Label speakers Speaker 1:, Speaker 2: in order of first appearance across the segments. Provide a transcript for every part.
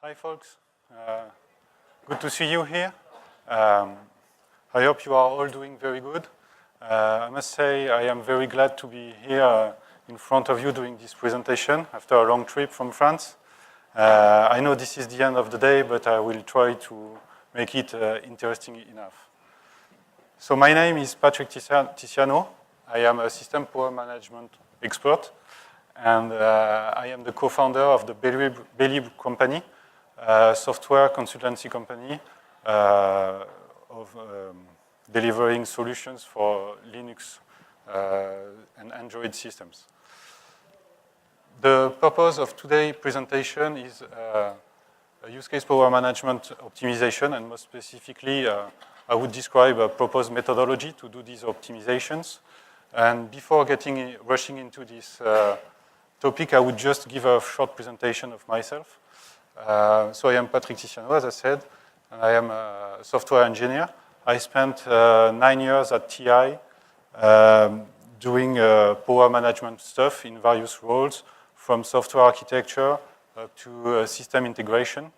Speaker 1: Hi, folks. Good to see you here. I hope you are all doing very good. I must say I am very glad to be here in front of you doing this presentation after a long trip from France. I know this is the end of the day, but I will try to make it interesting enough. So my name is Patrick Tiziano. I am a system power management expert, and I am the co-founder of the Belib company, a software consultancy company of delivering solutions for Linux and Android systems. The purpose of today's presentation is a use case power management optimization, and more specifically, I would describe a proposed methodology to do these optimizations. And before rushing into this topic, I would just give a short presentation of myself. So I am Patrick Tiziano, as I said, and I am a software engineer. I spent 9 years at TI doing power management stuff in various roles, from software architecture to system integration.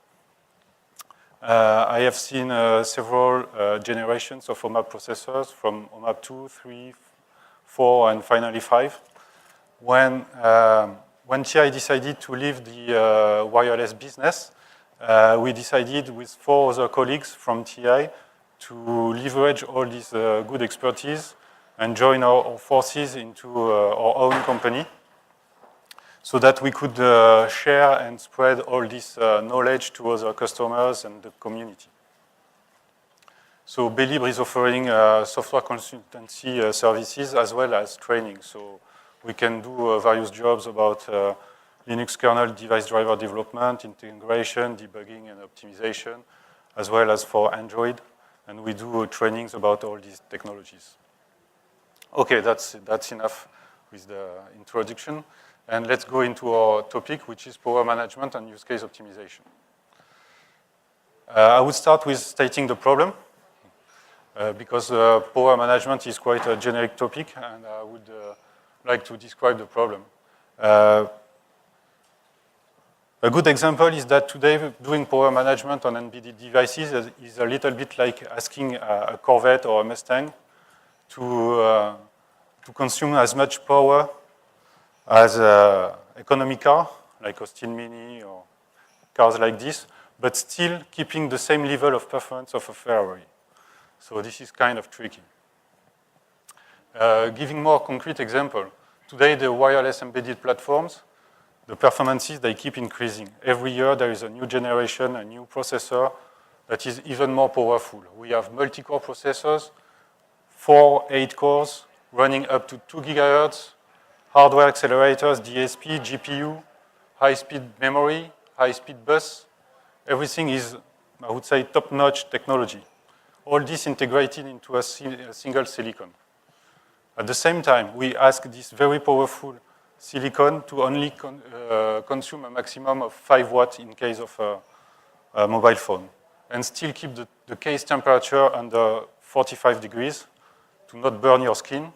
Speaker 1: I have seen several generations of OMAP processors, from OMAP 2, 3, 4, and finally 5. When TI decided to leave the wireless business, we decided with 4 other colleagues from TI to leverage all this good expertise and join our forces into our own company so that we could share and spread all this knowledge to other customers and the community. So Belib is offering software consultancy services as well as training. So we can do various jobs about Linux kernel device driver development, integration, debugging, and optimization, as well as for Android. And we do trainings about all these technologies. Okay, that's enough with the introduction. And let's go into our topic, which is power management and use case optimization. I would start with stating the problem, because power management is quite a generic topic, and I would like to describe the problem. A good example is that today doing power management on embedded devices is a little bit like asking a Corvette or a Mustang to consume as much power as an economy car, like Austin Mini or cars like this, but still keeping the same level of performance of a Ferrari. So this is kind of tricky. Giving more concrete example, today the wireless embedded platforms, the performances, they keep increasing. Every year there is a new generation, a new processor that is even more powerful. We have multi-core processors, 4, 8 cores, running up to 2 gigahertz, hardware accelerators, DSP, GPU, high-speed memory, high-speed bus. Everything is, I would say, top-notch technology. All this integrated into a single silicon. At the same time, we ask this very powerful silicon to only consume a maximum of 5 watts in case of a mobile phone, and still keep the case temperature under 45 degrees to not burn your skin.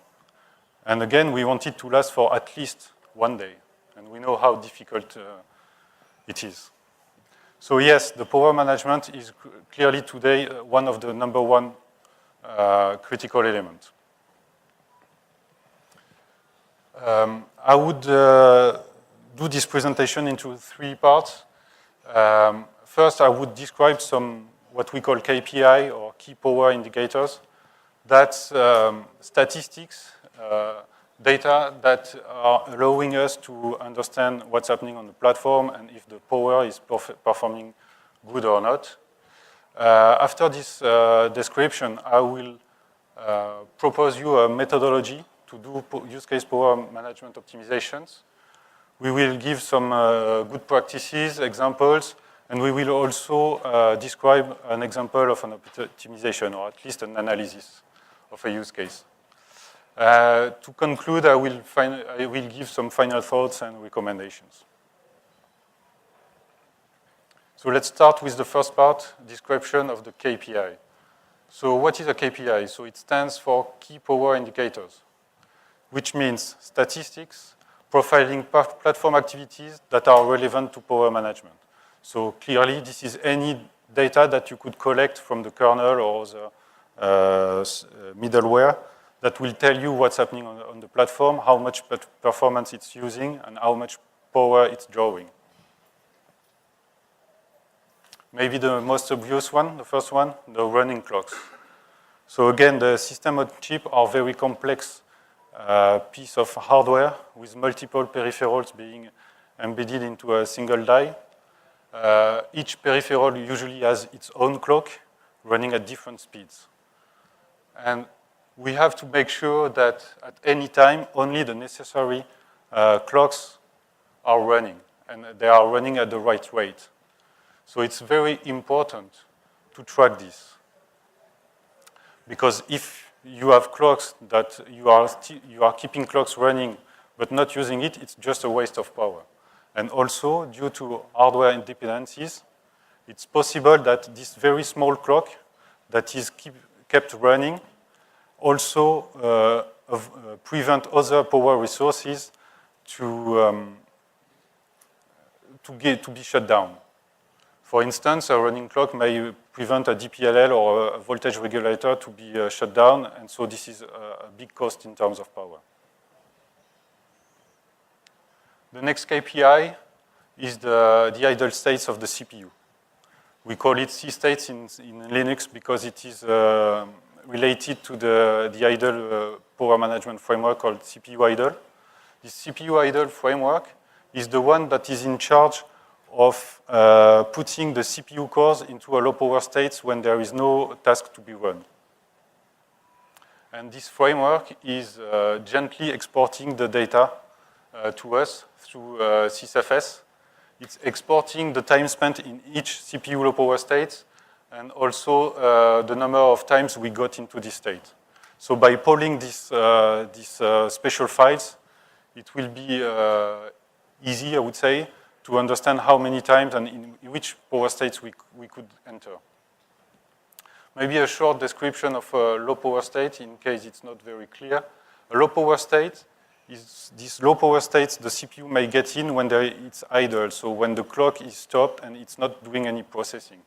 Speaker 1: And again, we want it to last for at least 1 day, and we know how difficult it is. So yes, the power management is clearly today one of the number one critical elements. I would do this presentation into 3 parts. First, I would describe some what we call KPI, or key power indicators. That's statistics, data that are allowing us to understand what's happening on the platform and if the power is performing good or not. After this description, I will propose you a methodology to do use case power management optimizations. We will give some good practices, examples, and we will also describe an example of an optimization, or at least an analysis of a use case. To conclude, I will give some final thoughts and recommendations. So let's start with the first part, description of the KPI. So what is a KPI? So it stands for key power indicators, which means statistics profiling platform activities that are relevant to power management. So clearly, this is any data that you could collect from the kernel or the middleware that will tell you what's happening on the platform, how much performance it's using, and how much power it's drawing. Maybe the most obvious one, the first one, the running clocks. So again, the system on chip are very complex piece of hardware with multiple peripherals being embedded into a single die. Each peripheral usually has its own clock running at different speeds. And we have to make sure that at any time, only the necessary clocks are running, and they are running at the right rate. So it's very important to track this. Because if you have clocks that you are keeping clocks running but not using it, it's just a waste of power. And also, due to hardware dependencies, it's possible that this very small clock that is kept running also prevent other power resources to be shut down. For instance, a running clock may prevent a DPLL or a voltage regulator to be shut down, and so this is a big cost in terms of power. The next KPI is the idle states of the CPU. We call it C-states in Linux because it is related to the idle power management framework called CPU idle. This CPU idle framework is the one that is in charge of putting the CPU cores into a low power state when there is no task to be run. And this framework is gently exporting the data to us through sysfs. It's exporting the time spent in each CPU low power state and also the number of times we got into this state. So by polling these special files, it will be easy, I would say, to understand how many times and in which power states we could enter. Maybe a short description of a low power state in case it's not very clear. A low power state is this low power state the CPU may get in when it's idle, so when the clock is stopped and it's not doing any processing.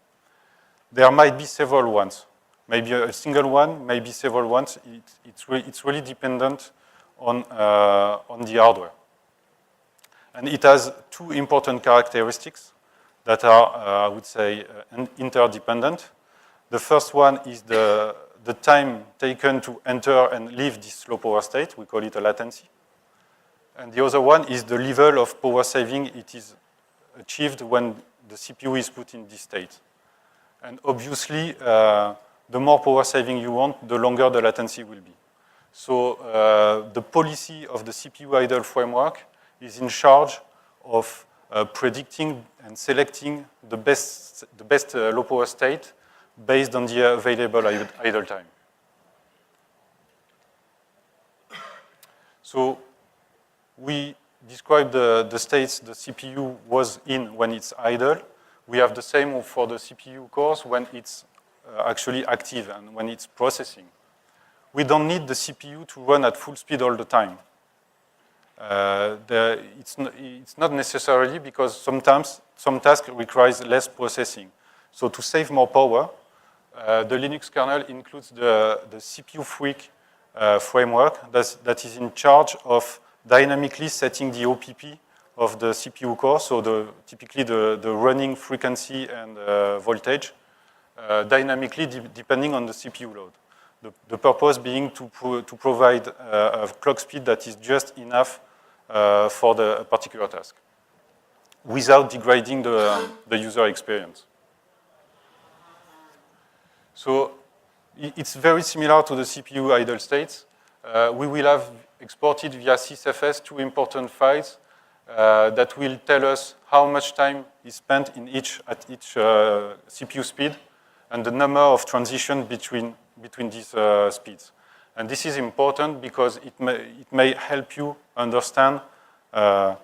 Speaker 1: There might be several ones. Maybe a single one, maybe several ones. It's really dependent on the hardware. And it has two important characteristics that are, I would say, interdependent. The first one is the time taken to enter and leave this low power state. We call it a latency. And the other one is the level of power saving it is achieved when the CPU is put in this state. And obviously, the more power saving you want, the longer the latency will be. So the policy of the CPU idle framework is in charge of predicting and selecting the best low power state based on the available idle time. So we describe the states the CPU was in when it's idle. We have the same for the CPU cores when it's actually active and when it's processing. We don't need the CPU to run at full speed all the time. It's not necessarily because sometimes some tasks requires less processing. So to save more power, the Linux kernel includes the CPU Freak framework that is in charge of dynamically setting the OPP of the CPU core, so typically the running frequency and voltage, dynamically depending on the CPU load. The purpose being to provide a clock speed that is just enough for the particular task, without degrading the user experience. So it's very similar to the CPU idle states. We will have exported via sysfs two important files that will tell us how much time is spent at each CPU speed and the number of transitions between these speeds. And this is important because it may help you understand the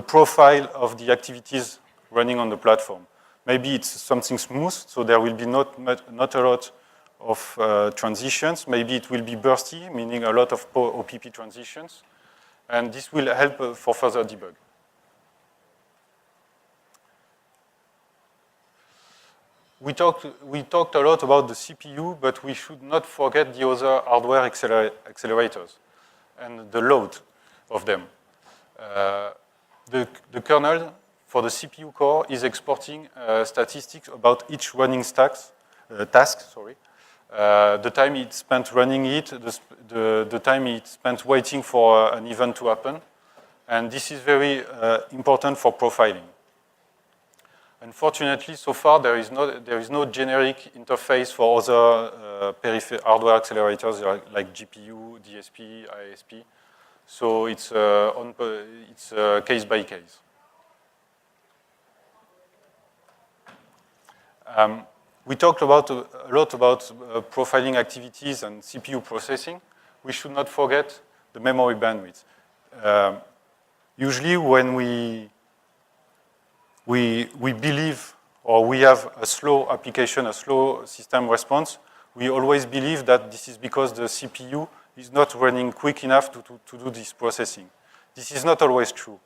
Speaker 1: profile of the activities running on the platform. Maybe it's something smooth, so there will be not a lot of transitions. Maybe it will be bursty, meaning a lot of OPP transitions. And this will help for further debug. we talked a lot about the CPU, but we should not forget the other hardware accelerators and the load of them. The kernel for the CPU core is exporting statistics about each running task, the time it spent running it, the time it spent waiting for an event to happen. And this is very important for profiling. Unfortunately, so far, there is no generic interface for other hardware accelerators like GPU, DSP, ISP. So it's case by case. We talked a lot about profiling activities and CPU processing. We should not forget the memory bandwidth. Usually when we believe or we have a slow application, a slow system response, we always believe that this is because the CPU is not running quick enough to do this processing. This is not always true.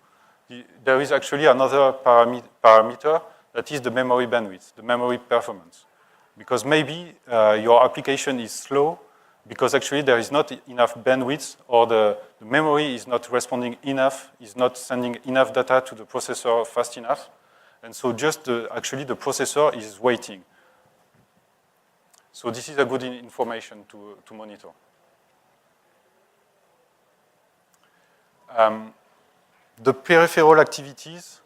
Speaker 1: There is actually another parameter that is the memory bandwidth, the memory performance. Because maybe your application is slow because actually there is not enough bandwidth or the memory is not responding enough, is not sending enough data to the processor fast enough. And so just actually the processor is waiting. So this is a good information to monitor. The peripheral activities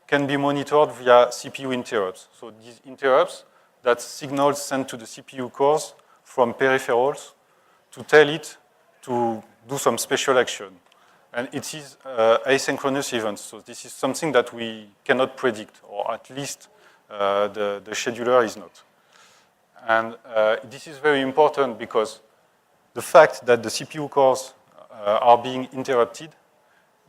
Speaker 1: can be monitored via CPU interrupts. So these interrupts, that's signals sent to the CPU cores from peripherals to tell it to do some special action. And it is asynchronous events. So this is something that we cannot predict, or at least the scheduler is not. And this is very important because the fact that the CPU cores are being interrupted,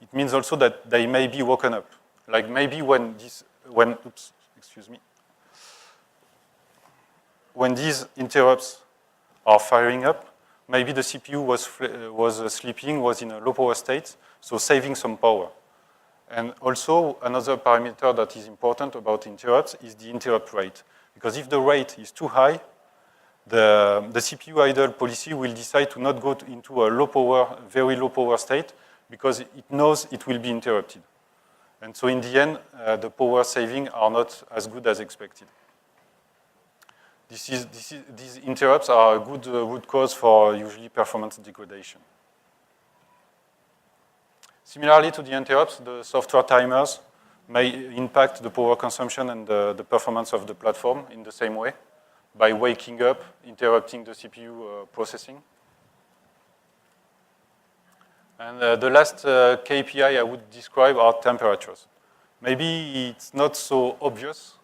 Speaker 1: it means also that they may be woken up. Like maybe when these interrupts are firing up, maybe the CPU was sleeping, was in a low power state, so saving some power. And also another parameter that is important about interrupts is the interrupt rate. Because if the rate is too high, the CPU idle policy will decide to not go into a low power, very low power state because it knows it will be interrupted. And so in the end, the power saving are not as good as expected. These interrupts are a good root cause for usually performance degradation. Similarly to the interrupts, the software timers may impact the power consumption and the performance of the platform in the same way by waking up, interrupting the CPU processing. And the last KPI I would describe are temperatures. Maybe it's not so obvious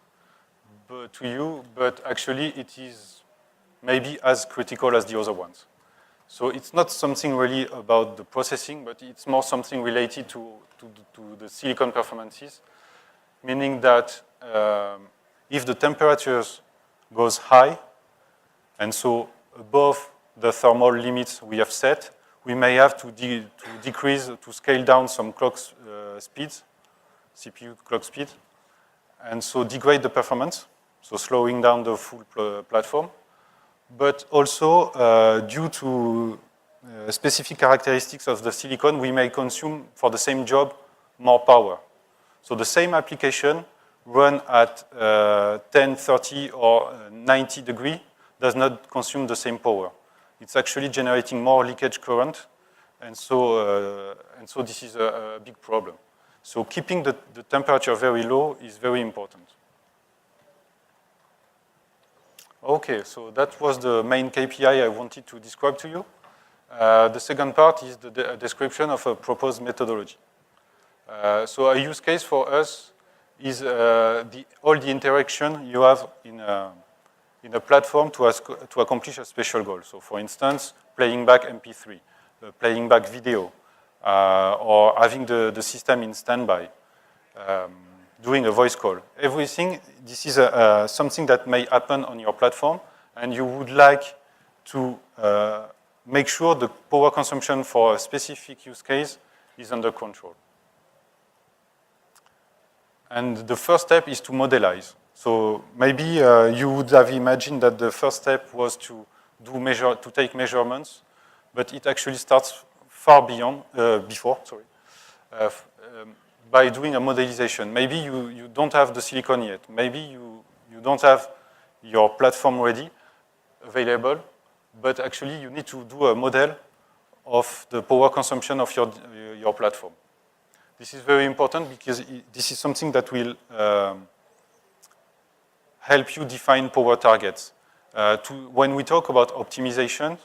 Speaker 1: to you, but actually it is maybe as critical as the other ones. So it's not something really about the processing, but it's more something related to the silicon performances, meaning that if the temperatures goes high, and so above the thermal limits we have set, we may have to decrease, to scale down some clock speeds, CPU clock speed, and so degrade the performance, so slowing down the full platform. But also, due to specific characteristics of the silicon, we may consume, for the same job, more power. So the same application run at 10, 30, or 90 degrees does not consume the same power. It's actually generating more leakage current, and so this is a big problem. So keeping the temperature very low is very important. Okay, so that was the main KPI I wanted to describe to you. The second part is the description of a proposed methodology. So a use case for us is all the interaction you have in a platform to accomplish a special goal. So for instance, playing back MP3, playing back video, or having the system in standby, doing a voice call. Everything, this is something that may happen on your platform, and you would like to make sure the power consumption for a specific use case is under control. And the first step is to modelize. So maybe you would have imagined that the first step was to take measurements, but it actually starts far before, by doing a modelization. Maybe you don't have the silicon yet. Maybe you don't have your platform ready, available, but actually you need to do a model of the power consumption of your platform. This is very important because this is something that will help you define power targets. When we talk about optimization,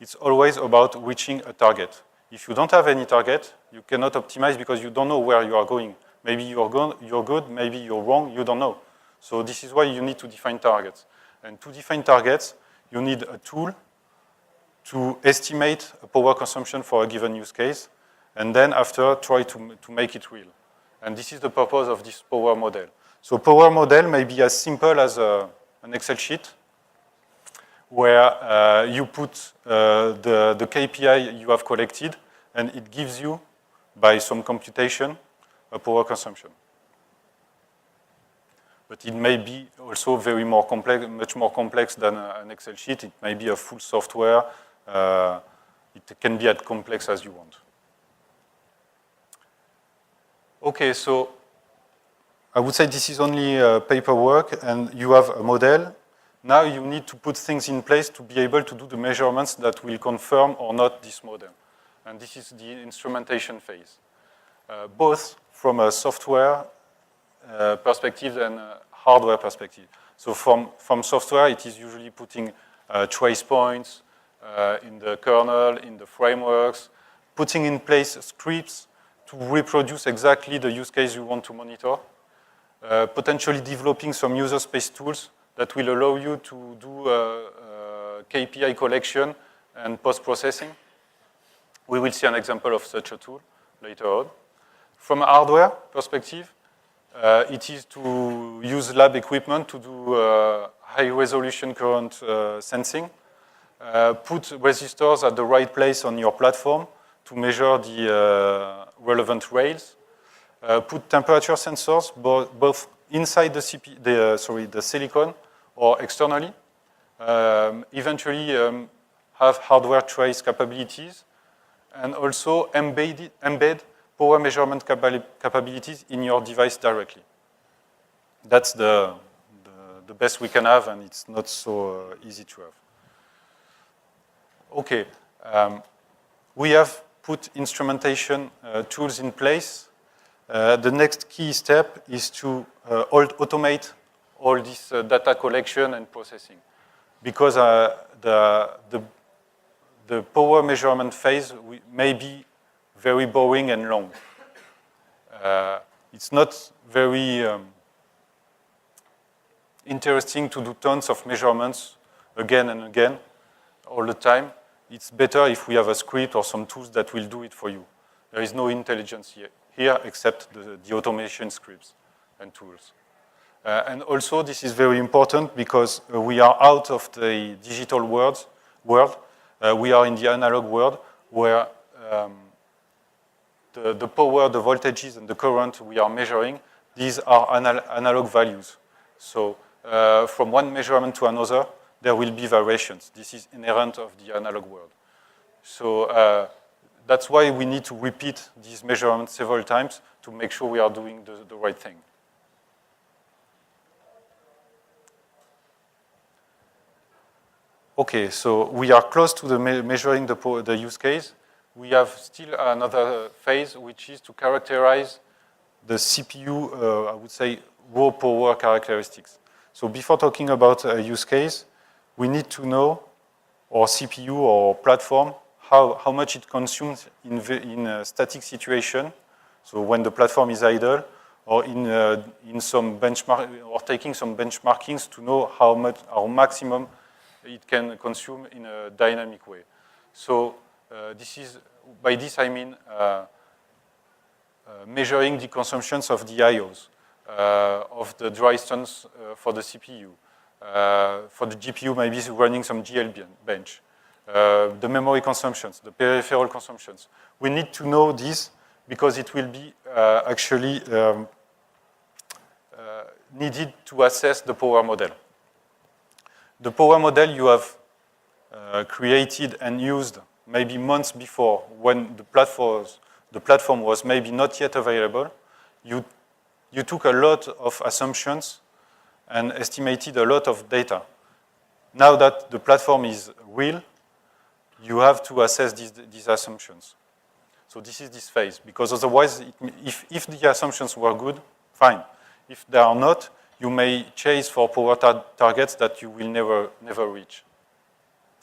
Speaker 1: it's always about reaching a target. If you don't have any target, you cannot optimize because you don't know where you are going. Maybe you're good, maybe you're wrong, you don't know. So this is why you need to define targets. And to define targets, you need a tool to estimate a power consumption for a given use case, and then after try to make it real. And this is the purpose of this power model. So power model may be as simple as an Excel sheet where you put the KPI you have collected, and it gives you, by some computation, a power consumption. But it may be also much more complex than an Excel sheet. It may be a full software. It can be as complex as you want. Okay, so I would say this is only paperwork, and you have a model. Now you need to put things in place to be able to do the measurements that will confirm or not this model. And this is the instrumentation phase, both from a software perspective and a hardware perspective. So from software, it is usually putting trace points in the kernel, in the frameworks, putting in place scripts to reproduce exactly the use case you want to monitor, potentially developing some user space tools that will allow you to do KPI collection and post-processing. We will see an example of such a tool later on. From a hardware perspective, it is to use lab equipment to do high-resolution current sensing, put resistors at the right place on your platform to measure the relevant rails, put temperature sensors both inside the silicon or externally, eventually have hardware trace capabilities, and also embed power measurement capabilities in your device directly. That's the best we can have, and it's not so easy to have. Okay, we have put instrumentation tools in place. The next key step is to automate all this data collection and processing, because the power measurement phase may be very boring and long. It's not very interesting to do tons of measurements again and again all the time. It's better if we have a script or some tools that will do it for you. There is no intelligence here except the automation scripts and tools. And also, this is very important because we are out of the digital world. We are in the analog world where the power, the voltages, and the current we are measuring, these are analog values. So from one measurement to another, there will be variations. This is inherent of the analog world. So that's why we need to repeat these measurements several times to make sure we are doing the right thing. Okay, so we are close to measuring the use case. We have still another phase, which is to characterize the CPU, I would say, raw power characteristics. So before talking about a use case, we need to know our CPU or platform, how much it consumes in a static situation, so when the platform is idle, or in some benchmark, or taking some benchmarkings to know how maximum it can consume in a dynamic way. So by this I mean measuring the consumptions of the IOs, of the dry stuns for the CPU. For the GPU, maybe running some GL bench. The memory consumptions, the peripheral consumptions. We need to know this because it will be actually needed to assess the power model. The power model you have created and used maybe months before when the platform was maybe not yet available. You took a lot of assumptions and estimated a lot of data. Now that the platform is real, you have to assess these assumptions. So this is this phase, because otherwise, if the assumptions were good, fine. If they are not, you may chase for power targets that you will never reach.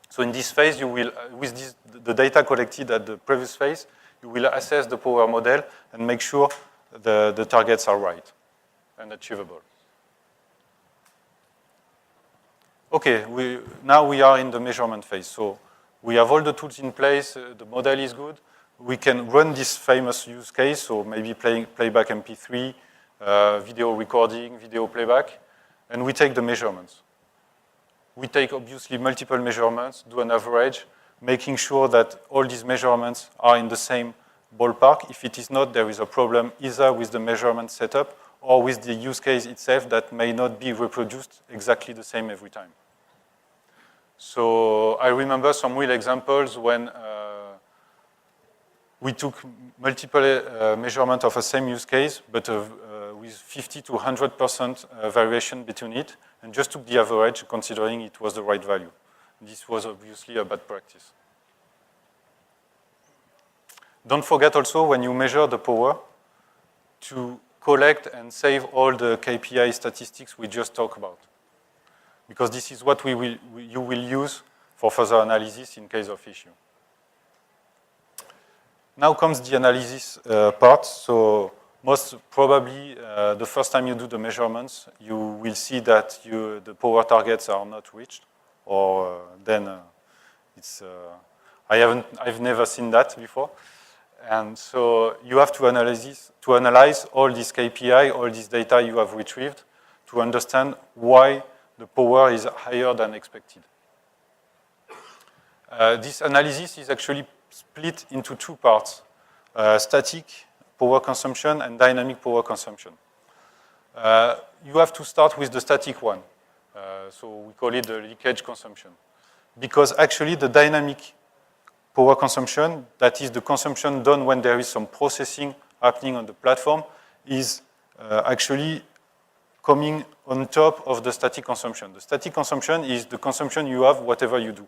Speaker 1: So in this phase, you will, with the data collected at the previous phase, you will assess the power model and make sure the targets are right and achievable. Okay, now we are in the measurement phase. So we have all the tools in place, the model is good. We can run this famous use case, so maybe playback MP3, video recording, video playback, and we take the measurements. We take, obviously, multiple measurements, do an average, making sure that all these measurements are in the same ballpark. If it is not, there is a problem either with the measurement setup or with the use case itself that may not be reproduced exactly the same every time. So I remember some real examples when we took multiple measurements of the same use case, but with 50 to 100% variation between it, and just took the average, considering it was the right value. This was obviously a bad practice. Don't forget also, when you measure the power, to collect and save all the KPI statistics we just talked about, because this is what you will use for further analysis in case of issue. Now comes the analysis part. So most probably, the first time you do the measurements, you will see that the power targets are not reached, or then I've never seen that before. And so you have to analyze all this KPI, all this data you have retrieved to understand why the power is higher than expected. This analysis is actually split into two parts, static power consumption and dynamic power consumption. You have to start with the static one. So we call it the leakage consumption. Because actually the dynamic power consumption, that is the consumption done when there is some processing happening on the platform, is actually coming on top of the static consumption. The static consumption is the consumption you have whatever you do.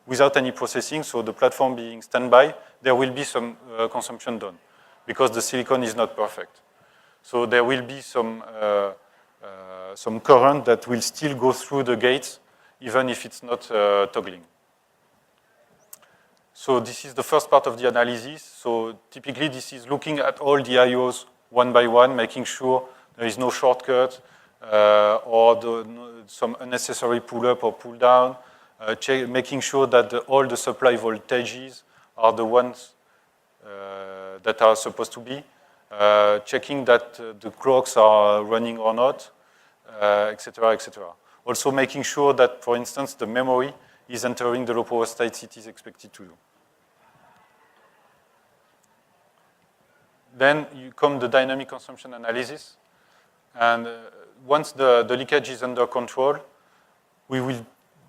Speaker 1: Without any processing, so the platform being standby, there will be some consumption done because the silicon is not perfect. So there will be some current that will still go through the gates even if it's not toggling. So this is the first part of the analysis. So typically this is looking at all the IOs one by one, making sure there is no shortcut or some unnecessary pull up or pull down, making sure that all the supply voltages are the ones that are supposed to be, checking that the clocks are running or not, etc., etc. Also making sure that, for instance, the memory is entering the low power states it is expected to do. Then you come the dynamic consumption analysis. And once the leakage is under control, we will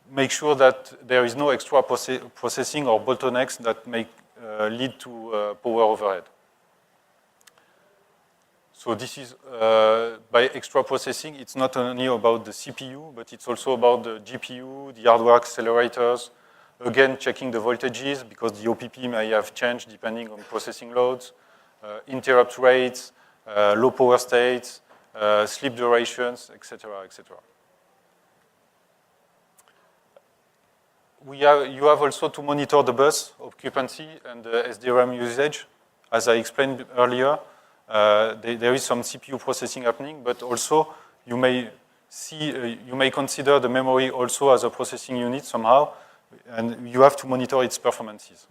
Speaker 1: make sure that there is no extra processing or bottlenecks that may lead to power overhead. So this is, by extra processing, it's not only about the CPU, but it's also about the GPU, the hardware accelerators, again, checking the voltages because the OPP may have changed depending on processing loads, interrupt rates, low power states, sleep durations, etc., etc. You have also to monitor the bus occupancy and the SDRAM usage. As I explained earlier, there is some CPU processing happening, but also you may consider the memory also as a processing unit somehow, and you have to monitor its performances.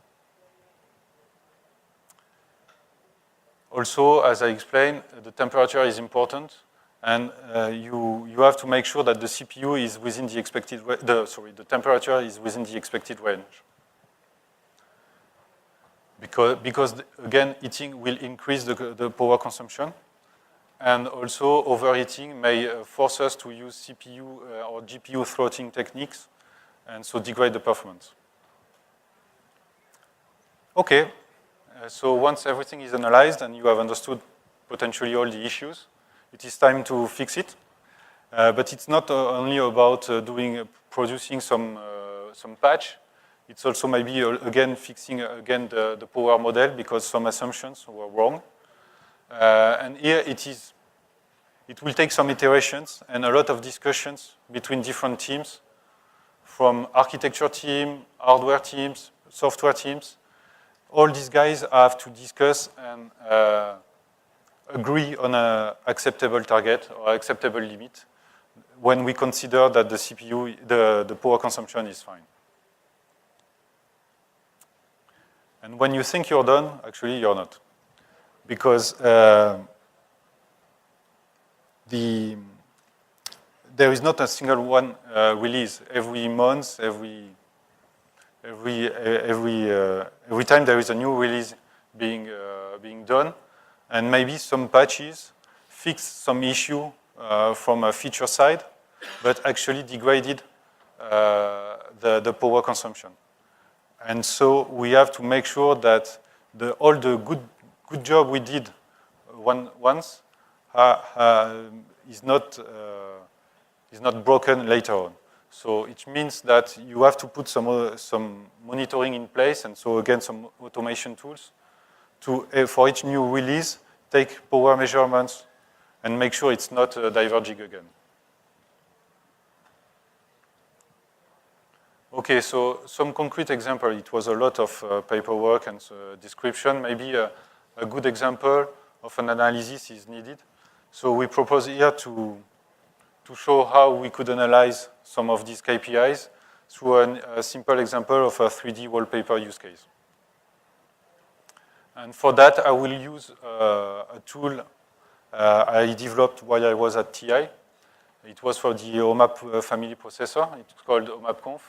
Speaker 1: Also, as I explained, the temperature is important, and you have to make sure that the CPU is within the expected, the temperature is within the expected range. Because again, heating will increase the power consumption, And also overheating may force us to use CPU or GPU throttling techniques, and so degrade the performance. Okay, so once everything is analyzed and you have understood potentially all the issues, it is time to fix it. But it's not only about producing some patch. It's also maybe, again, fixing again the power model because some assumptions were wrong. And here it will take some iterations and a lot of discussions between different teams, from architecture team, hardware teams, software teams. All these guys have to discuss and agree on an acceptable target or acceptable limit when we consider that the CPU, the power consumption is fine. And when you think you're done, actually you're not. Because there is not a single one release. Every month, every time there is a new release being done, and maybe some patches fix some issue from a feature side, but actually degraded the power consumption. And so we have to make sure that all the good job we did once is not broken later on. So it means that you have to put some monitoring in place, and so again some automation tools to, for each new release, take power measurements and make sure it's not diverging again. Okay, so some concrete example. It was a lot of paperwork and description. Maybe a good example of an analysis is needed. So we propose here to show how we could analyze some of these KPIs through a simple example of a 3D wallpaper use case. And for that, I will use a tool I developed while I was at TI. It was for the OMAP family processor. It's called OMAPConf.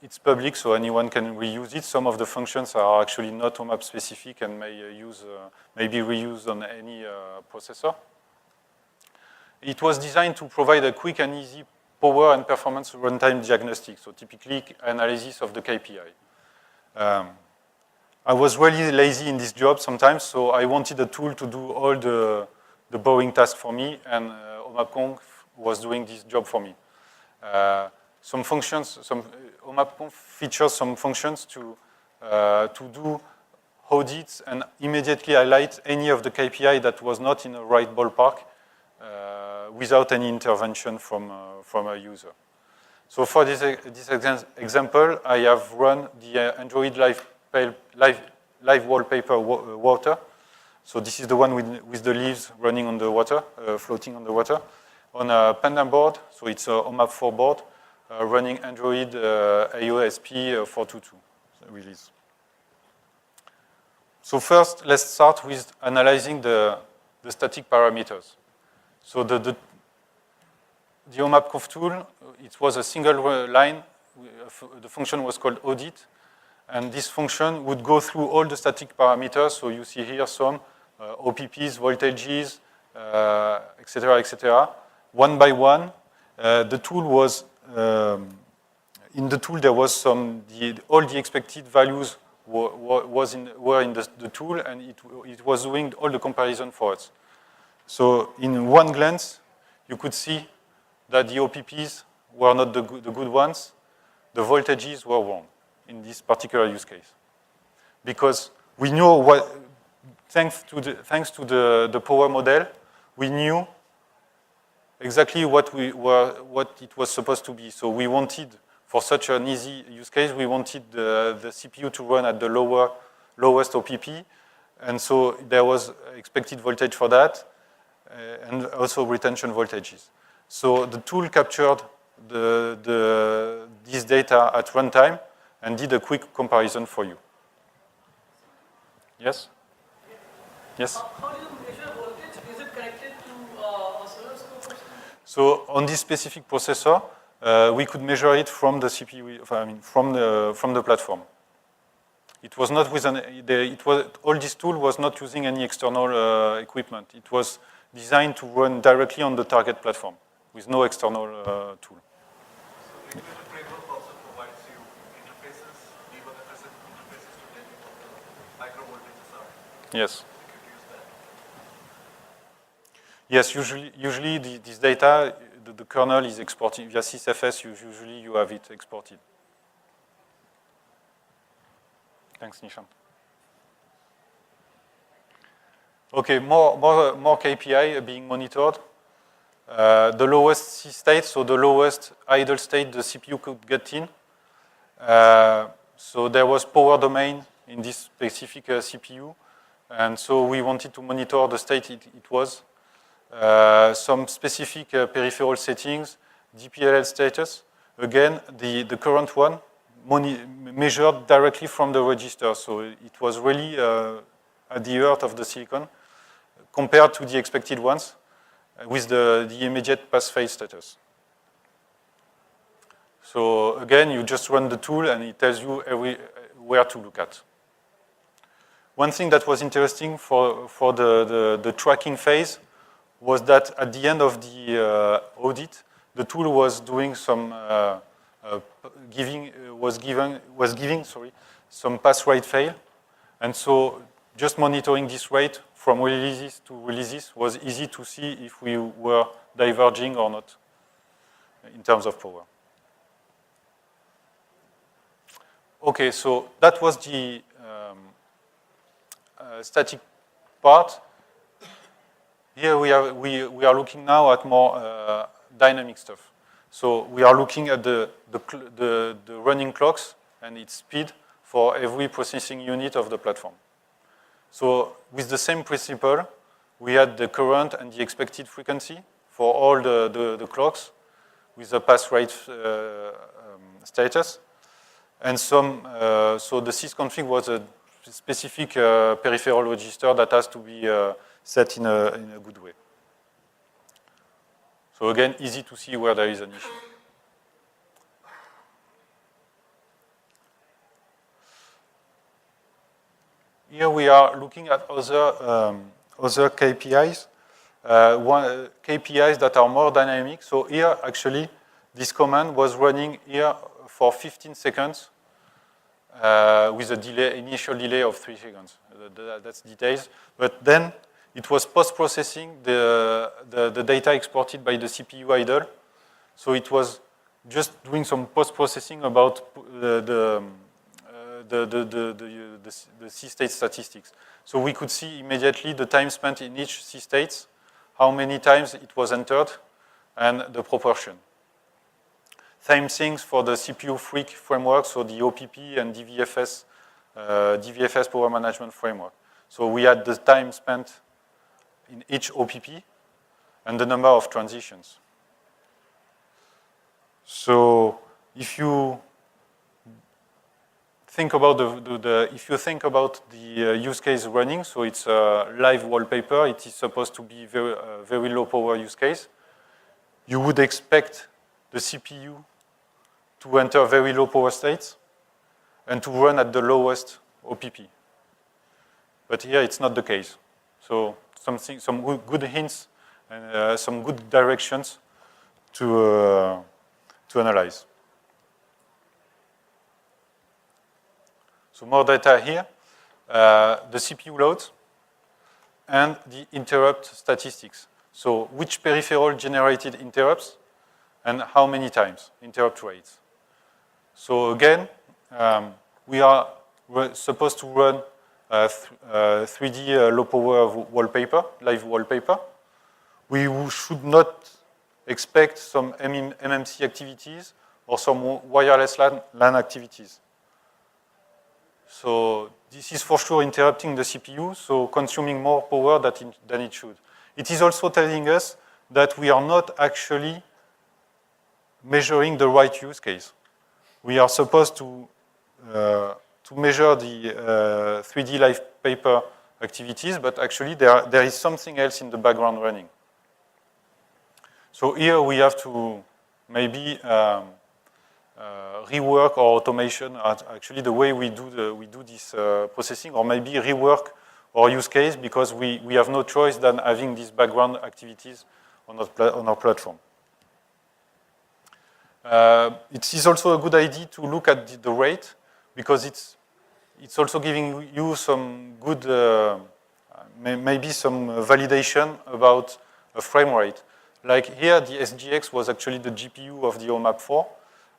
Speaker 1: It's public, so anyone can reuse it. Some of the functions are actually not OMAP specific and may be reused on any processor. It was designed to provide a quick and easy power and performance runtime diagnostic, so typically analysis of the KPI. I was really lazy in this job sometimes, so I wanted a tool to do all the boring tasks for me, and OMAPConf was doing this job for me. Some functions, OMAPConf features some functions to do audits and immediately highlight any of the KPI that was not in the right ballpark without any intervention from a user. So for this example, I have run the Android Live Wallpaper water. So this is the one with the leaves running on the water, floating on the water, on a Panda board. So it's a OMAP 4 board running Android AOSP 422 release. So first, let's start with analyzing the static parameters. So the OMAPConf tool, it was a single line. The function was called audit. And this function would go through all the static parameters. So you see here some OPPs, voltages, etc., one by one. The tool was, in the tool there was all the expected values were in the tool, and it was doing all the comparison for us. So in one glance, you could see that the OPPs were not the good ones. The voltages were wrong in this particular use case. Because we know thanks to the power model, we knew exactly what it was supposed to be. So we wanted, for such an easy use case, we wanted the CPU to run at the lowest OPP. And so there was expected voltage for that, and also retention voltages. So the tool captured this data at runtime and did a quick comparison for you. Yes? Yes?
Speaker 2: How do you measure voltage? Is it connected to oscilloscope?
Speaker 1: So on this specific processor, we could measure it from the CPU, from the platform. It was not with all this tool was not using any external equipment. It was designed to run directly on the target platform with no external tool.
Speaker 3: So the framework also provides you interfaces, D1 interfaces to tell you what the micro voltages are.
Speaker 1: Yes.
Speaker 3: You could use that.
Speaker 1: Yes, usually this data, the kernel is exported via sysfs. Usually you have it exported. Thanks, Nishant. Okay, more KPI being monitored. The lowest C state, so the lowest idle state the CPU could get in. So there was power domain in this specific CPU. And so we wanted to monitor the state it was. Some specific peripheral settings, DPLL status. Again, the current one measured directly from the register. So it was really at the heart of the silicon compared to the expected ones with the immediate pass fail status. So again, you just run the tool and it tells you where to look at. One thing that was interesting for the tracking phase was that at the end of the audit, the tool was doing some giving some pass rate fail, and so just monitoring this rate from releases to releases was easy to see if we were diverging or not in terms of power. Okay, so that was the static part. Here we are looking now at more dynamic stuff. So we are looking at the running clocks and its speed for every processing unit of the platform. So with the same principle, we had the current and the expected frequency for all the clocks with the pass rate status. And so the sysconfig was a specific peripheral register that has to be set in a good way. So again, easy to see where there is an issue. Here we are looking at other KPIs, KPIs that are more dynamic. So here, actually, this command was running here for 15 seconds with a delay, initial delay of 3 seconds. That's details. But then it was post-processing the data exported by the CPU idle. So it was just doing some post-processing about the C state statistics. So we could see immediately the time spent in each C states, how many times it was entered, and the proportion. Same things for the CPU freak framework, so the OPP and DVFS power management framework. So we had the time spent in each OPP and the number of transitions. So if you think about the use case running, so it's a live wallpaper, it is supposed to be very low power use case. You would expect the CPU to enter very low power states and to run at the lowest OPP. But here it's not the case. So some good hints and some good directions to analyze. So more data here, the CPU loads and the interrupt statistics. So which peripheral generated interrupts and how many times, interrupt rates. So again, we are supposed to run 3D low power wallpaper, live wallpaper. We should not expect some MMC activities or some wireless LAN activities. So this is for sure interrupting the CPU, so consuming more power than it should. It is also telling us that we are not actually measuring the right use case. We are supposed to measure the 3D live paper activities, but actually there is something else in the background running. So here we have to maybe rework or automation actually the way we do this processing, or maybe rework our use case because we have no choice than having these background activities on our platform. It is also a good idea to look at the rate because it's also giving you some good, maybe some validation about a frame rate. Like here, the SGX was actually the GPU of the OMAP 4,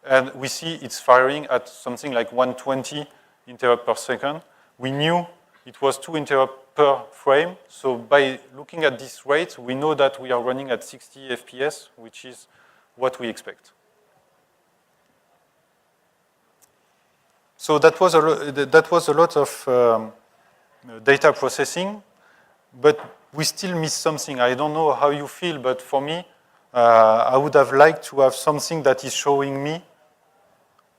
Speaker 1: and we see it's firing at something like 120 interrupts per second. We knew it was 2 interrupts per frame, so by looking at this rate, we know that we are running at 60 FPS, which is what we expect. So that was a lot of data processing, but we still miss something. I don't know how you feel, but for me, I would have liked to have something that is showing me,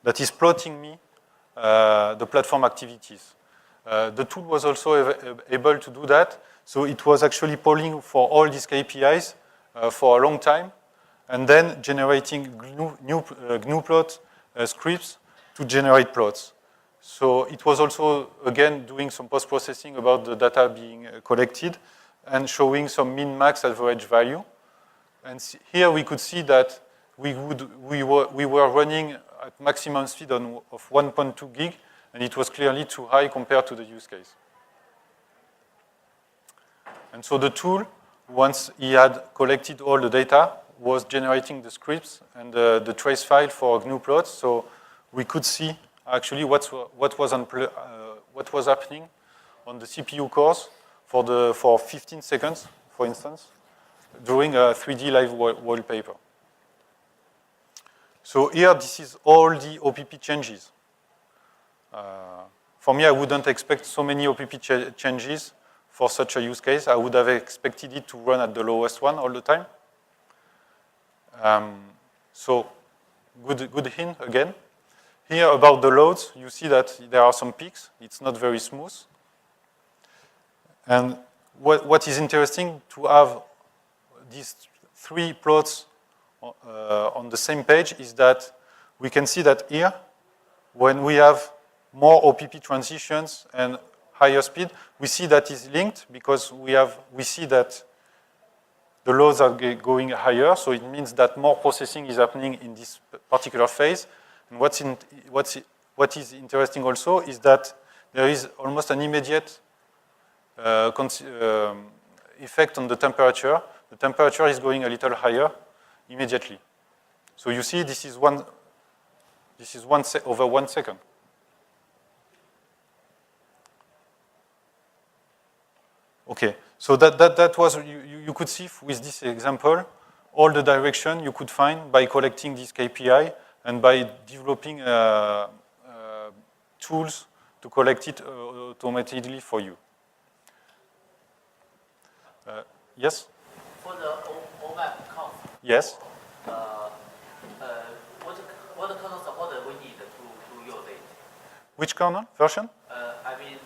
Speaker 1: that is plotting me the platform activities. The tool was also able to do that, so it was actually polling for all these KPIs for a long time, and then generating GNU plot scripts to generate plots. So it was also, again, doing some post-processing about the data being collected and showing some min-max average value. And here we could see that we were running at maximum speed of 1.2 gig, and it was clearly too high compared to the use case. And so the tool, once he had collected all the data, was generating the scripts and the trace file for GNU plots. So we could see actually what was happening on the CPU cores for 15 seconds, for instance, during a 3D live wallpaper. So here, this is all the OPP changes. For me, I wouldn't expect so many OPP changes for such a use case. I would have expected it to run at the lowest one all the time. So good hint again. Here about the loads, you see that there are some peaks. It's not very smooth. And what is interesting to have these 3 plots on the same page is that we can see that here, when we have more OPP transitions and higher speed, we see that is linked because we see that the loads are going higher, so it means that more processing is happening in this particular phase. And what is interesting also is that there is almost an immediate effect on the temperature. The temperature is going a little higher immediately. So you see, this is over 1 second. Okay, so that was, you could see with this example, all the direction you could find by collecting this KPI and by developing tools to collect it automatically for you. Yes?
Speaker 4: For the OMAP conf,
Speaker 1: Yes?
Speaker 4: what kernel support we need to use it?
Speaker 1: Which kernel version?
Speaker 4: I mean,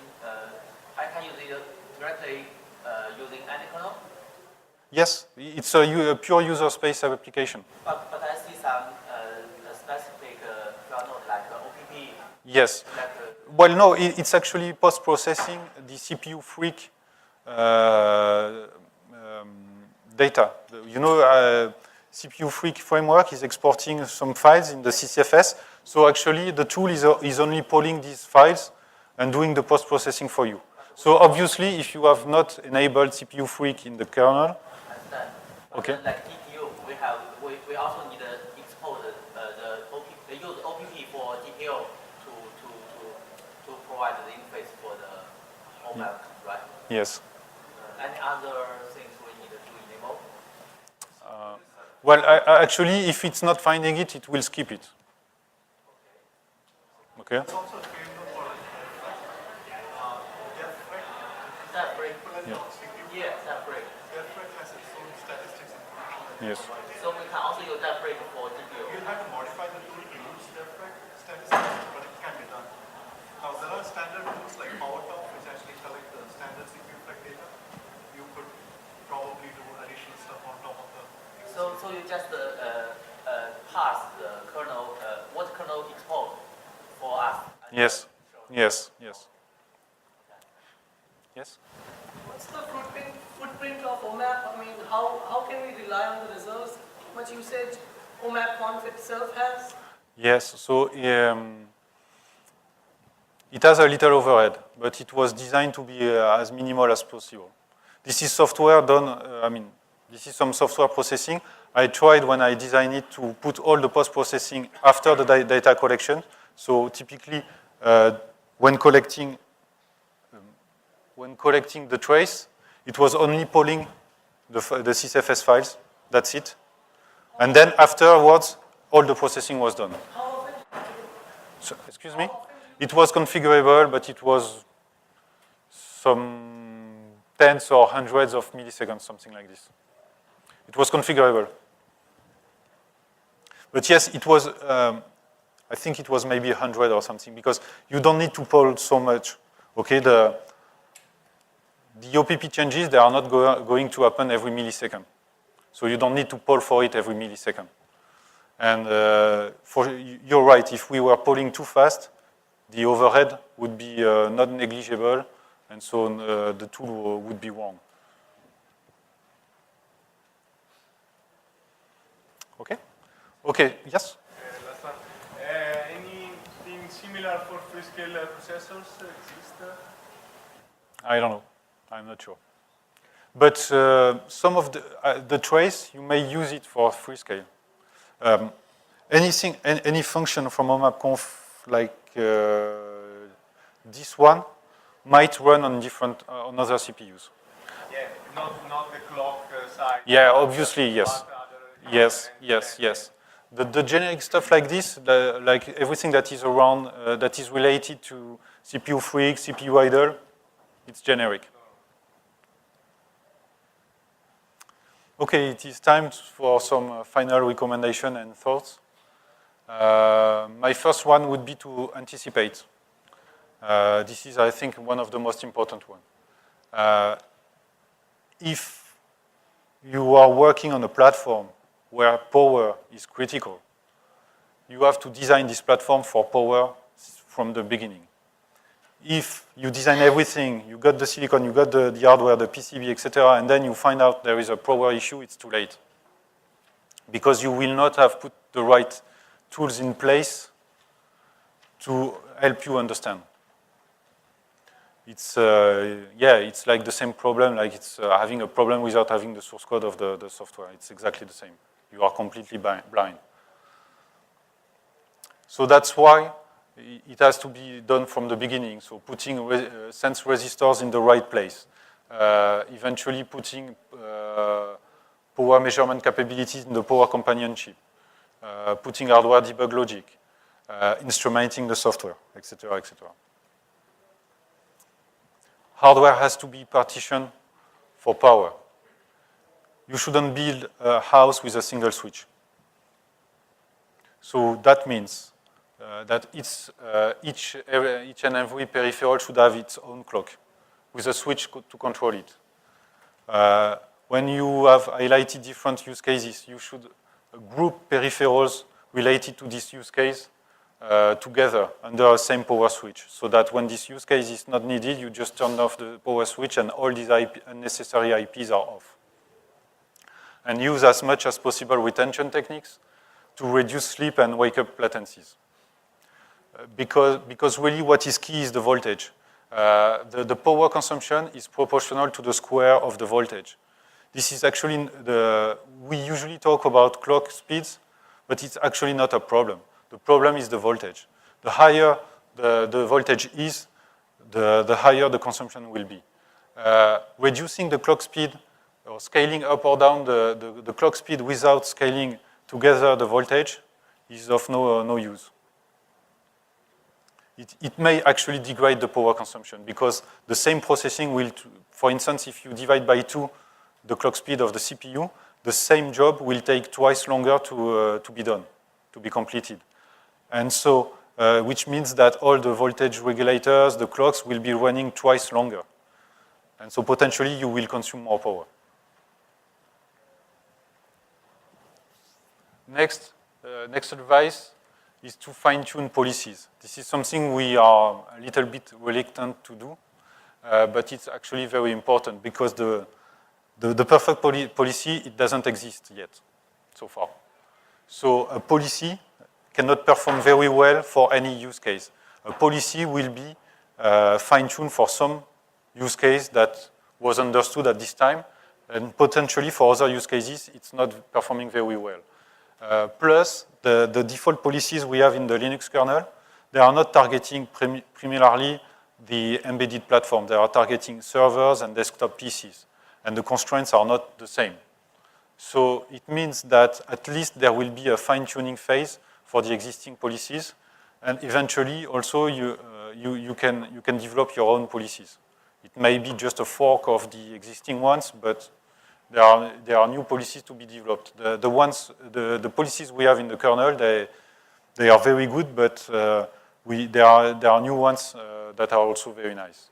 Speaker 4: I can use it directly using any kernel.
Speaker 1: Yes, it's a pure user space application.
Speaker 4: But I see some specific kernel like OPP.
Speaker 1: Yes.
Speaker 4: Like,
Speaker 1: well, no, it's actually post-processing the CPU freak data. You know, CPU freak framework is exporting some files in the CCFS. So actually, the tool is only polling these files and doing the post-processing for you. So obviously, if you have not enabled CPU freak in the kernel,
Speaker 4: understand.
Speaker 1: okay.
Speaker 4: Like TPU, we also need to export the OPP, use OPP for TPU to provide the interface for the OMAP, right?
Speaker 1: Yes.
Speaker 4: Any other things we need to enable?
Speaker 1: Well, actually, if it's not finding it, it will skip it. Okay.
Speaker 3: It's also a framework for DevFrec.
Speaker 4: DevFrec.
Speaker 3: Yeah.
Speaker 4: Yeah, DevFrec.
Speaker 3: DevFrec has its own statistics information.
Speaker 1: Yes.
Speaker 4: So we can also use DevFrec for TPU.
Speaker 3: You'll have to modify the tool to use DevFrec statistics, but it can be done. Now, there are standard tools like PowerTop, which actually collect the standard CPU flag data. You could probably do additional stuff on top of the.
Speaker 4: So you just pass the kernel, what kernel
Speaker 1: Yes, yes, yes. Yes?
Speaker 2: What's the footprint of OMAP? I mean, how can we rely on the reserves? How much usage OMAP conf itself has?
Speaker 1: Yes, so it has a little overhead, but it was designed to be as minimal as possible. This is software done, this is some software processing. I tried when I designed it to put all the post-processing after the data collection. So typically, when collecting the trace, it was only polling the CSFS files. That's it. And then afterwards, all the processing was done.
Speaker 2: How often?
Speaker 1: So, excuse me? It was configurable, but it was some tens or hundreds of milliseconds, something like this. It was configurable. But yes, it was, I think it was maybe 100 or something, because you don't need to poll so much. Okay, the OPP changes, they are not going to happen every millisecond. So you don't need to poll for it every millisecond. And you're right, if we were polling too fast, the overhead would be not negligible, and so the tool would be wrong. Okay? Okay, yes?
Speaker 3: Last one. Anything similar for Freescale processors exist?
Speaker 1: I don't know. I'm not sure. But some of the trace, you may use it for Freescale. Any function from OMAPConf like this one might run on different on other CPUs.
Speaker 3: Yeah, not the clock side.
Speaker 1: Yeah, obviously, yes. Yes, yes, yes. The generic stuff like this, like everything that is around, that is related to CPU freak, CPU idle, it's generic. Okay, it is time for some final recommendation and thoughts. My first one would be to anticipate. This is, I think, one of the most important ones. If you are working on a platform where power is critical, you have to design this platform for power from the beginning. If you design everything, you got the silicon, you got the hardware, the PCB, etc., and then you find out there is a power issue, it's too late. Because you will not have put the right tools in place to help you understand. It's, it's like the same problem, like it's having a problem without having the source code of the software. It's exactly the same. You are completely blind. So that's why it has to be done from the beginning. So putting sense resistors in the right place. Eventually putting power measurement capabilities in the power companion chip. Putting hardware debug logic. Instrumenting the software, etc., etc. Hardware has to be partitioned for power. You shouldn't build a house with a single switch. So that means that each and every peripheral should have its own clock with a switch to control it. When you have highlighted different use cases, you should group peripherals related to this use case together under a same power switch, so that when this use case is not needed, you just turn off the power switch and all these unnecessary IPs are off. And use as much as possible retention techniques to reduce sleep and wake up latencies. Because really what is key is the voltage. The power consumption is proportional to the square of the voltage. This is actually, we usually talk about clock speeds, but it's actually not a problem. The problem is the voltage. The higher the voltage is, the higher the consumption will be. Reducing the clock speed or scaling up or down the clock speed without scaling together the voltage is of no use. It may actually degrade the power consumption because the same processing will, for instance, if you divide by 2 the clock speed of the CPU, the same job will take twice longer to be done, to be completed. And so, which means that all the voltage regulators, the clocks, will be running twice longer. And so potentially you will consume more power. Next advice is to fine-tune policies. This is something we are a little bit reluctant to do, but it's actually very important because the perfect policy, it doesn't exist yet so far. So a policy cannot perform very well for any use case. A policy will be fine-tuned for some use case that was understood at this time, and potentially for other use cases, it's not performing very well. Plus, the default policies we have in the Linux kernel, they are not targeting primarily the embedded platform. They are targeting servers and desktop PCs, and the constraints are not the same. So it means that at least there will be a fine-tuning phase for the existing policies, and eventually also you can develop your own policies. It may be just a fork of the existing ones, but there are new policies to be developed. The policies we have in the kernel, they are very good, but there are new ones that are also very nice.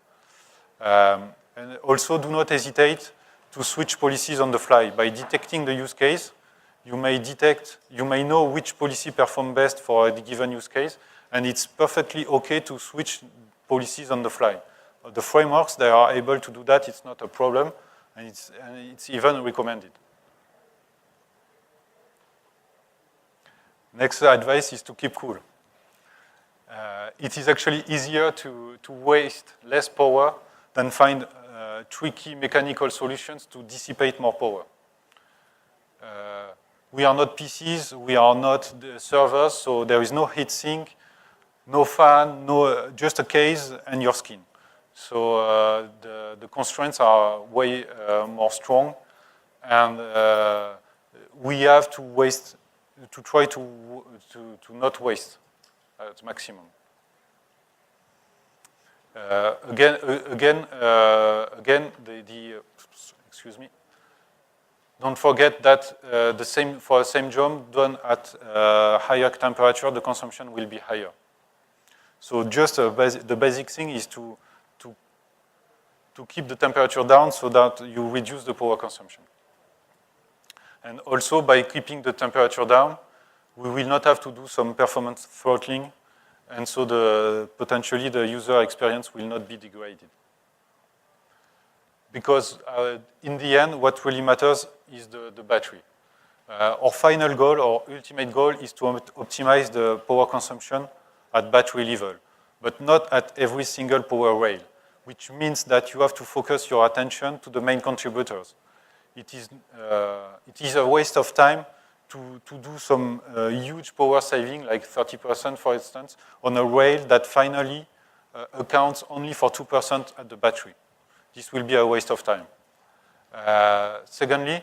Speaker 1: And also, do not hesitate to switch policies on the fly. By detecting the use case, you may know which policy performs best for a given use case, and it's perfectly okay to switch policies on the fly. The frameworks, they are able to do that, it's not a problem, and it's even recommended. Next advice is to keep cool. It is actually easier to waste less power than find tricky mechanical solutions to dissipate more power. We are not PCs, we are not the servers, so there is no heatsink, no fan, just a case and your skin. So the constraints are way more strong, and we have to try to not waste at maximum. Excuse me. Don't forget that for the same job done at higher temperature, the consumption will be higher. So just the basic thing is to keep the temperature down so that you reduce the power consumption. And also by keeping the temperature down, we will not have to do some performance throttling, and so potentially the user experience will not be degraded. Because in the end, what really matters is the battery. Our final goal, our ultimate goal, is to optimize the power consumption at battery level, but not at every single power rail, which means that you have to focus your attention to the main contributors. It is a waste of time to do some huge power saving, like 30%, for instance, on a rail that finally accounts only for 2% at the battery. This will be a waste of time. Secondly,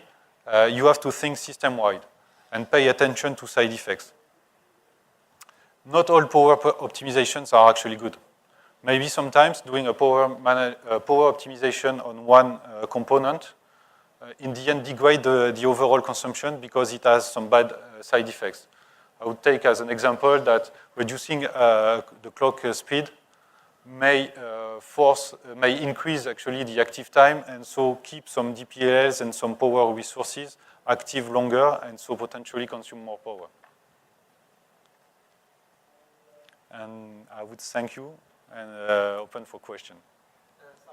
Speaker 1: you have to think system-wide and pay attention to side effects. Not all power optimizations are actually good. Maybe sometimes doing a power optimization on one component in the end degrade the overall consumption because it has some bad side effects. I would take as an example that reducing the clock speed may increase actually the active time, and so keep some DPLs and some power resources active longer, and so potentially consume more power. And I would thank you and open for question.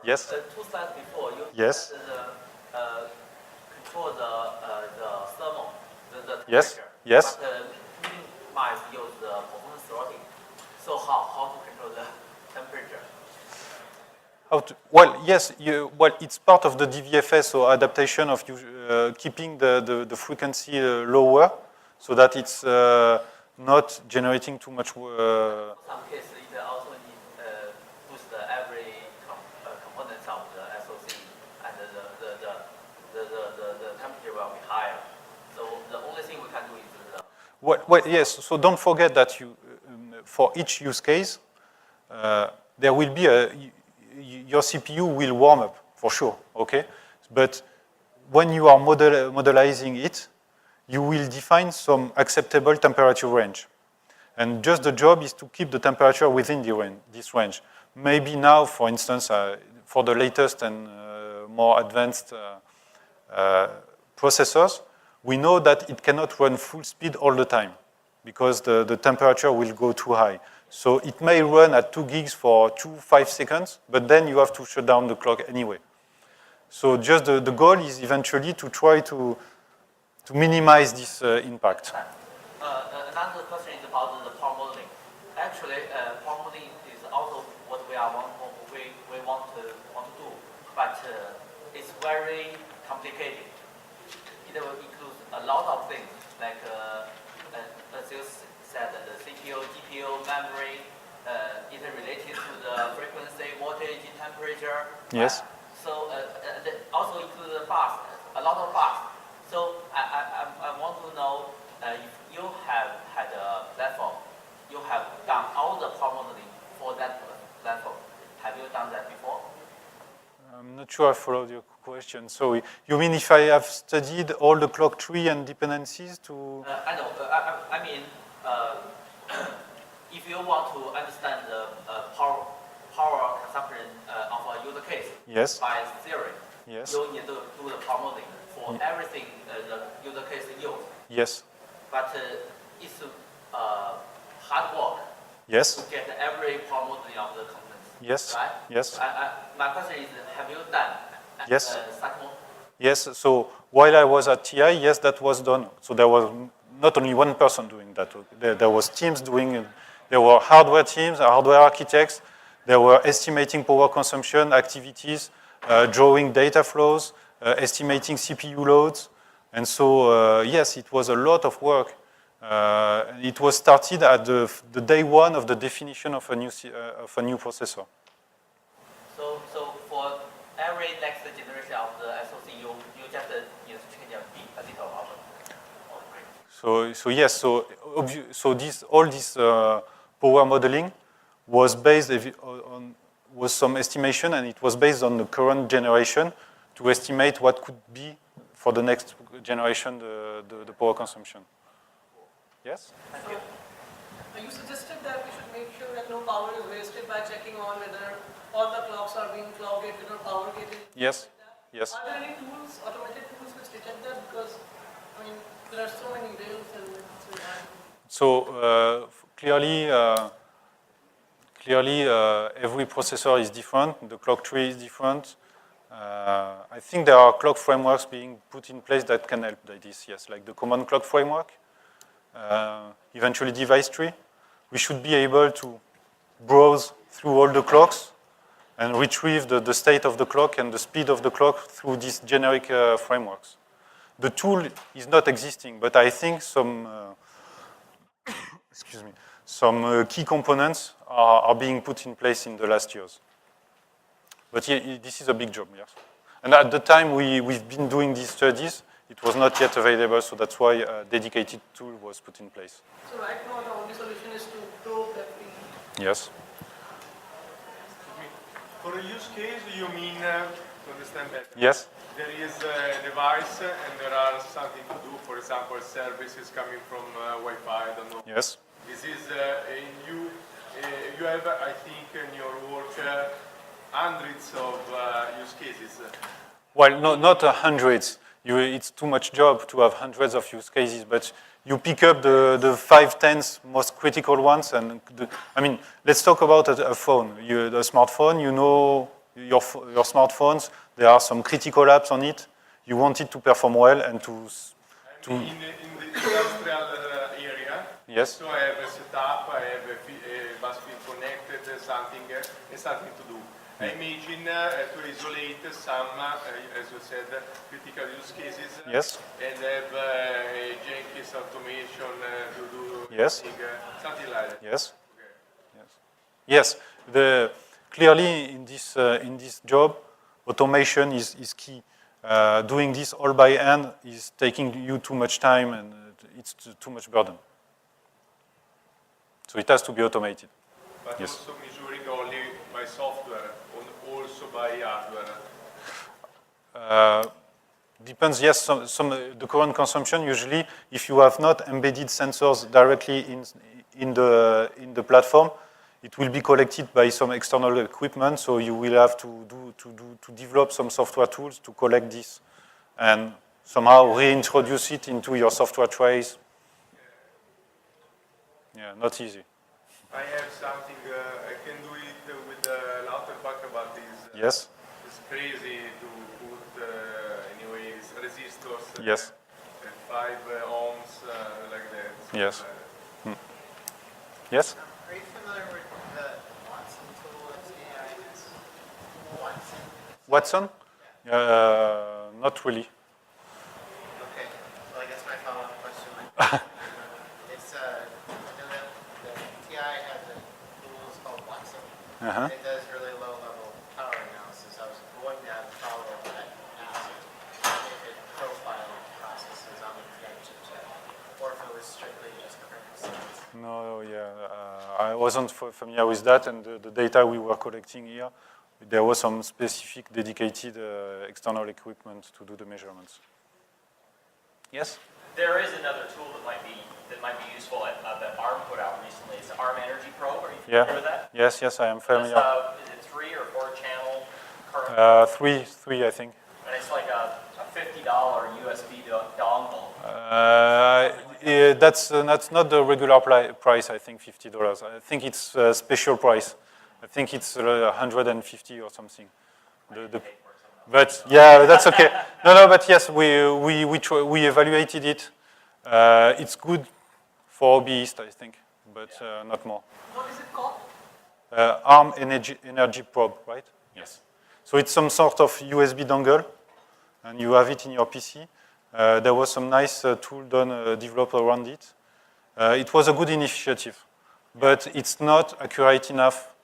Speaker 1: Yes?
Speaker 4: 2 slides before, you
Speaker 1: Yes.
Speaker 4: control the thermal, the temperature.
Speaker 1: Yes. Yes.
Speaker 4: But minimize use the performance throttling. So how to control the temperature?
Speaker 1: Well, yes. It's part of the DVFS, or adaptation of keeping the frequency lower, so that it's not generating too much.
Speaker 4: Some cases it also boost every components of the SoC, and the temperature will be higher. So the only thing we can do is
Speaker 1: Well, yes. So don't forget that for each use case, there will be your CPU will warm up for sure. Okay, but when you are modelizing it, you will define some acceptable temperature range. And just the job is to keep the temperature within this range. Maybe now, for instance, for the latest and more advanced processors, we know that it cannot run full speed all the time because the temperature will go too high. So it may run at 2 gigs for 5 seconds, but then you have to shut down the clock anyway. So just the goal is eventually to try to minimize this impact.
Speaker 4: Another question is about the power modeling. Actually, power modeling is also what we want to do, but it's very complicated. It will include a lot of things, like as you said, the CPU, GPU, memory, interrelated to the frequency, voltage, temperature.
Speaker 1: Yes.
Speaker 4: So also include the bus, a lot of bus. So I want to know if you have had a platform, you have done all the power modeling for that platform. Have you done that before?
Speaker 1: I'm not sure I followed your question. So you mean if I have studied all the clock tree and dependencies to?
Speaker 4: I know. I mean, if you want to understand the power consumption of a user case
Speaker 1: Yes.
Speaker 4: by theory,
Speaker 1: Yes.
Speaker 4: you need to do the power modeling for everything the user case use.
Speaker 1: Yes.
Speaker 4: But it's hard work
Speaker 1: Yes.
Speaker 4: to get every power modeling of the components.
Speaker 1: Yes.
Speaker 4: Right?
Speaker 1: Yes.
Speaker 4: My question is, have you done
Speaker 1: Yes.
Speaker 4: such more?
Speaker 1: Yes. So while I was at TI, yes, that was done. So there was not only one person doing that. There was teams doing it. There were hardware teams, hardware architects. There were estimating power consumption activities, drawing data flows, estimating CPU loads. And so, yes, it was a lot of work. It was started at the day one of the definition of a new processor.
Speaker 4: So for every next generation of the SoC, you just need to change a little of it. Oh, great.
Speaker 1: So yes, so all this power modeling was based on some estimation, and it was based on the current generation to estimate what could be for the next generation the power consumption. Yes.
Speaker 4: Thank you.
Speaker 2: You suggested that we should make sure that no power is wasted by checking on whether all the clocks are being clock gated or power gated.
Speaker 1: Yes. Yes.
Speaker 2: Are there any tools, automated tools which detect that? Because, I mean, there are so many rails and it's
Speaker 1: So clearly, every processor is different. The clock tree is different. I think there are clock frameworks being put in place that can help like this. Yes, like the common clock framework. Eventually, device tree. We should be able to browse through all the clocks and retrieve the state of the clock and the speed of the clock through these generic frameworks. The tool is not existing, but I think some excuse me, some key components are being put in place in the last years. But yeah, this is a big job, yes. And at the time we've been doing these studies, it was not yet available, so that's why a dedicated tool was put in place.
Speaker 2: So right now the only solution is to probe every.
Speaker 1: Yes.
Speaker 5: For a use case, you mean, to understand better,
Speaker 1: Yes.
Speaker 5: there is a device and there are something to do, for example, services coming from Wi-Fi, I don't know.
Speaker 1: Yes.
Speaker 5: This is you have, I think, in your work, hundreds of use cases.
Speaker 1: Well, no, not hundreds. It's too much job to have hundreds of use cases, but you pick up the 5-10 most critical ones. And I mean, let's talk about a phone. The smartphone, you know your smartphones, there are some critical apps on it. You want it to perform well and to
Speaker 5: In the industrial area,
Speaker 1: yes.
Speaker 5: so I have a setup, I have a bus field connected, something to do. I imagine to isolate some, as you said, critical use cases.
Speaker 1: Yes.
Speaker 5: And have a Jenkins automation to do
Speaker 1: Yes.
Speaker 5: something like that.
Speaker 1: Yes.
Speaker 5: Okay.
Speaker 1: Yes. Clearly in this job, automation is key. Doing this all by hand is taking you too much time and it's too much burden. So it has to be automated.
Speaker 5: But
Speaker 1: Yes.
Speaker 5: also measuring only by software, also by hardware.
Speaker 1: Depends, yes, the current consumption, usually, if you have not embedded sensors directly in the platform, it will be collected by some external equipment, so you will have to develop some software tools to collect this and somehow reintroduce it into your software trace. Yeah, not easy.
Speaker 5: I have something, I can do it with Lauterbach about this.
Speaker 1: Yes?
Speaker 5: It's crazy to put, anyways, resistors.
Speaker 1: Yes.
Speaker 5: At 5 ohms, like that. So,
Speaker 1: Yes. Yes?
Speaker 6: Are you familiar with the Watson tool at TI? It's Watson.
Speaker 1: Watson? Not really.
Speaker 6: Okay. Well, I guess my follow-up question might be, it's I know that the TI has a tool called Watson.
Speaker 1: Uh-huh.
Speaker 6: It does really low-level power analysis. I was going to have a follow-up that asked if it profiled processes on the TI chipset, or if it was strictly just current stats.
Speaker 1: No, yeah, I wasn't familiar with that, and the data we were collecting here, there was some specific dedicated external equipment to do the measurements. Yes?
Speaker 7: There is another tool that might be useful that ARM put out recently. It's the ARM Energy Probe. Are you familiar with that?
Speaker 1: Yes, yes, I am familiar.
Speaker 7: Is it 3 or 4 channel current?
Speaker 1: Three, I think.
Speaker 7: And it's like a $50 USB dongle.
Speaker 1: That's not the regular price, I think, $50. I think it's a special price. I think it's 150 or something. But yeah, that's okay. No, but yes, we evaluated it. It's good for hobbyists, I think, but not more.
Speaker 2: What is it called?
Speaker 1: ARM Energy Probe, right? Yes. So it's some sort of USB dongle, and you have it in your PC. There was some nice tool developed around it. It was a good initiative, but it's not accurate enough.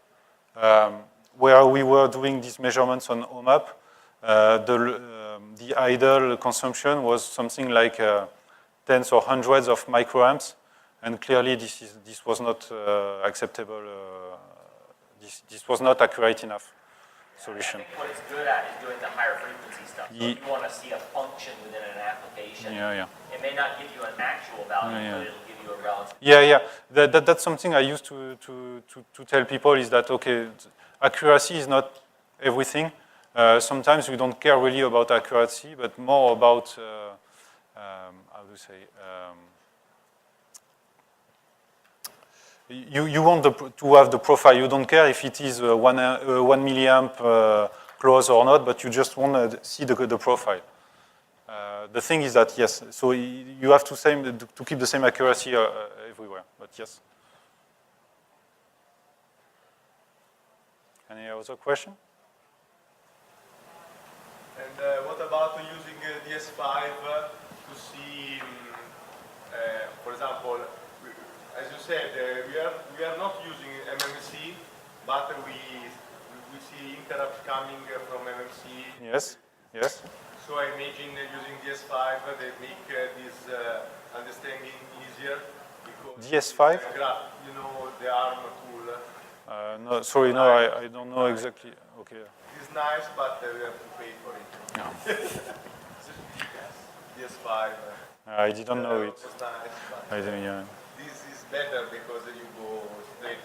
Speaker 1: Where we were doing these measurements on OMAP, the idle consumption was something like tens or hundreds of microamps, and clearly this was not acceptable. This was not accurate enough solution.
Speaker 7: I think what it's good at is doing the higher frequency stuff. So if you want to see a function within an application, it may not give you an actual value, but it'll give you a relative.
Speaker 1: Yeah. That's something I used to tell people is that, okay, accuracy is not everything. Sometimes we don't care really about accuracy, but more about, how do you say, you want to have the profile. You don't care if it is 1 milliamp close or not, but you just want to see the profile. The thing is that, yes, so you have to keep the same accuracy everywhere, but yes. Any other question?
Speaker 5: And what about using DS5 to see, for example, as you said, we are not using MMC, but we see interrupts coming from MMC.
Speaker 1: Yes.
Speaker 5: So I imagine using DS5, they make this understanding easier. Because
Speaker 1: DS5?
Speaker 5: You know, the ARM tool.
Speaker 1: No, sorry, no, I don't know exactly. Okay.
Speaker 5: It's nice, but we have to pay for it.
Speaker 1: No.
Speaker 5: DS5.
Speaker 1: I didn't know it.
Speaker 5: It's nice, but
Speaker 1: I didn't, yeah.
Speaker 5: this is better because you go straight.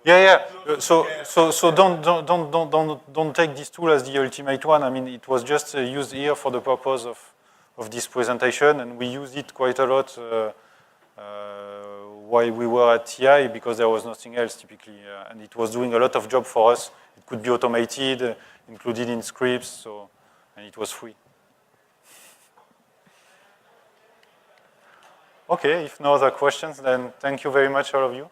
Speaker 1: Yeah. So don't take this tool as the ultimate one. I mean, it was just used here for the purpose of this presentation, and we used it quite a lot while we were at TI because there was nothing else typically, and it was doing a lot of job for us. It could be automated, included in scripts, and it was free. Okay, if no other questions, then thank you very much, all of you.